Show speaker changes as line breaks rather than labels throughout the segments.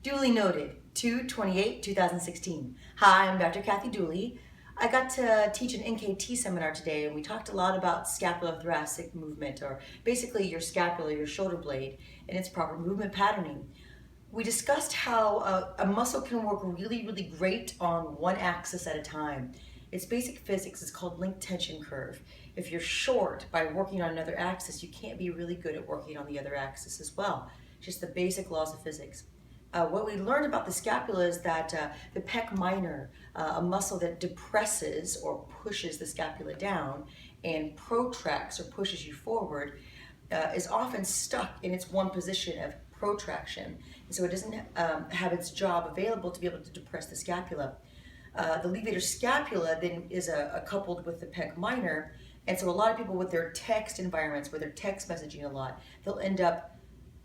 Duly noted, 2/28/2016. Hi, I'm Dr. Kathy Dooley. I got to teach an NKT seminar today, and we talked a lot about scapulothoracic movement, or basically your scapula, your shoulder blade, and its proper movement patterning. We discussed how a muscle can work really, really great on one axis at a time. It's basic physics. It's called link tension curve. If you're short by working on another axis, you can't be really good at working on the other axis as well. Just the basic laws of physics. What we learned about the scapula is that the pec minor, a muscle that depresses or pushes the scapula down and protracts or pushes you forward, is often stuck in its one position of protraction. And so it doesn't have its job available to be able to depress the scapula. The levator scapula then is coupled with the pec minor, and so a lot of people with their text environments, where they're text messaging a lot, they'll end up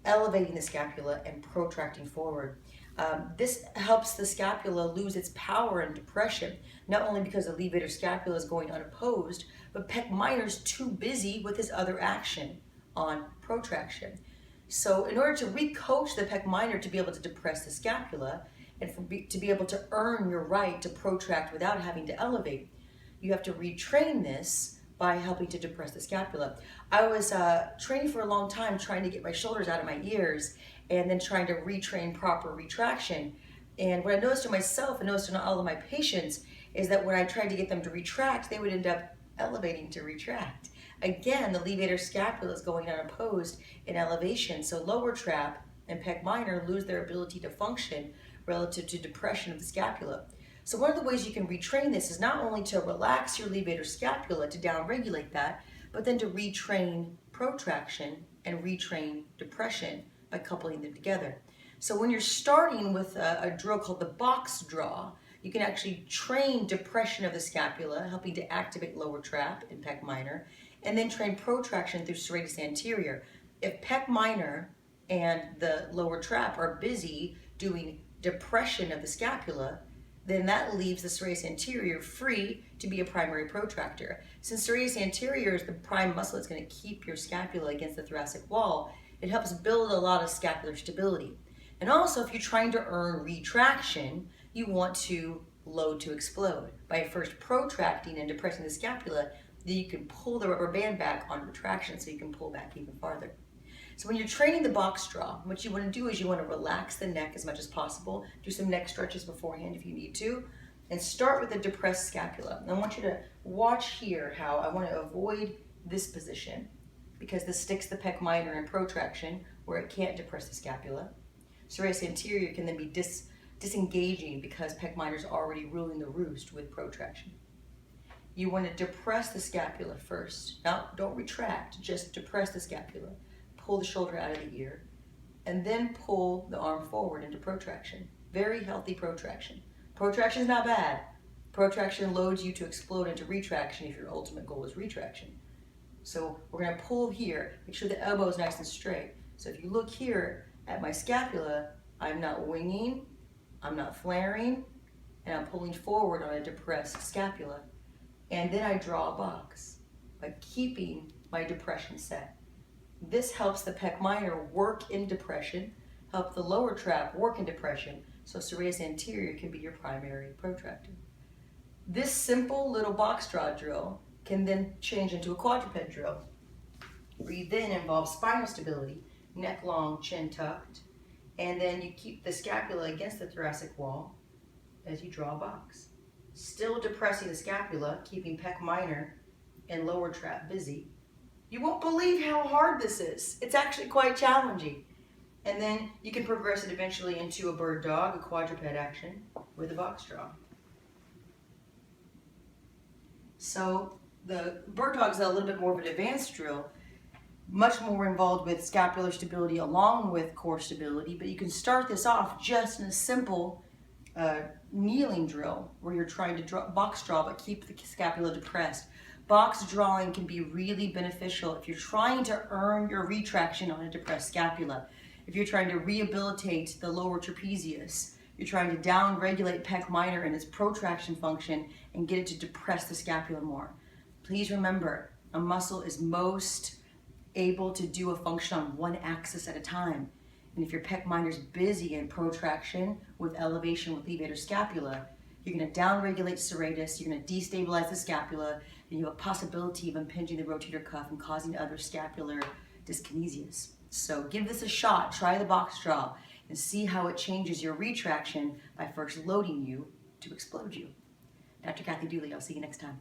elevating the scapula and protracting forward. This helps the scapula lose its power and depression, not only because the levator scapula is going unopposed, but pec minor is too busy with his other action on protraction. So in order to recoach the pec minor to be able to depress the scapula and to be able to earn your right to protract without having to elevate, you have to retrain this by helping to depress the scapula. I was training for a long time, trying to get my shoulders out of my ears and then trying to retrain proper retraction. And what I noticed in myself and noticed in all of my patients is that when I tried to get them to retract, they would end up elevating to retract. Again, the levator scapula is going unopposed in elevation, so lower trap and pec minor lose their ability to function relative to depression of the scapula. So one of the ways you can retrain this is not only to relax your levator scapula to downregulate that, but then to retrain protraction and retrain depression by coupling them together. So when you're starting with a drill called the box draw, you can actually train depression of the scapula, helping to activate lower trap and pec minor, and then train protraction through serratus anterior. If pec minor and the lower trap are busy doing depression of the scapula, then that leaves the serratus anterior free to be a primary protractor. Since serratus anterior is the prime muscle that's going to keep your scapula against the thoracic wall, it helps build a lot of scapular stability. And also, if you're trying to earn retraction, you want to load to explode. By first protracting and depressing the scapula, then you can pull the rubber band back on retraction so you can pull back even farther. So when you're training the box draw, what you want to do is you want to relax the neck as much as possible. Do some neck stretches beforehand if you need to. And start with the depressed scapula. And I want you to watch here how I want to avoid this position, because this sticks the pec minor in protraction where it can't depress the scapula. Serratus anterior can then be disengaging because pec minor is already ruling the roost with protraction. You want to depress the scapula first. Now, don't retract, just depress the scapula. Pull the shoulder out of the ear, and then pull the arm forward into protraction. Very healthy protraction. Protraction is not bad. Protraction loads you to explode into retraction if your ultimate goal is retraction. So we're going to pull here. Make sure the elbow is nice and straight. So if you look here at my scapula, I'm not winging, I'm not flaring, and I'm pulling forward on a depressed scapula. And then I draw a box by keeping my depression set. This helps the pec minor work in depression, help the lower trap work in depression, so serratus anterior can be your primary protractor. This simple little box draw drill can then change into a quadruped drill. Breathe in involves spinal stability, neck long, chin tucked, and then you keep the scapula against the thoracic wall as you draw a box. Still depressing the scapula, keeping pec minor and lower trap busy. You won't believe how hard this is. It's actually quite challenging. And then you can progress it eventually into a bird dog, a quadruped action with a box draw. So the bird dog is a little bit more of an advanced drill, much more involved with scapular stability along with core stability, but you can start this off just in a simple kneeling drill where you're trying to box draw but keep the scapula depressed. Box drawing can be really beneficial if you're trying to earn your retraction on a depressed scapula. If you're trying to rehabilitate the lower trapezius, you're trying to down-regulate pec minor and its protraction function and get it to depress the scapula more. Please remember, a muscle is most able to do a function on one axis at a time. And if your pec minor's busy in protraction with elevation with levator scapula, you're going to downregulate serratus, you're going to destabilize the scapula, and you have a possibility of impinging the rotator cuff and causing other scapular dyskinesias. So give this a shot, try the box draw, and see how it changes your retraction by first loading you to explode you. Dr. Kathy Dooley, I'll see you next time.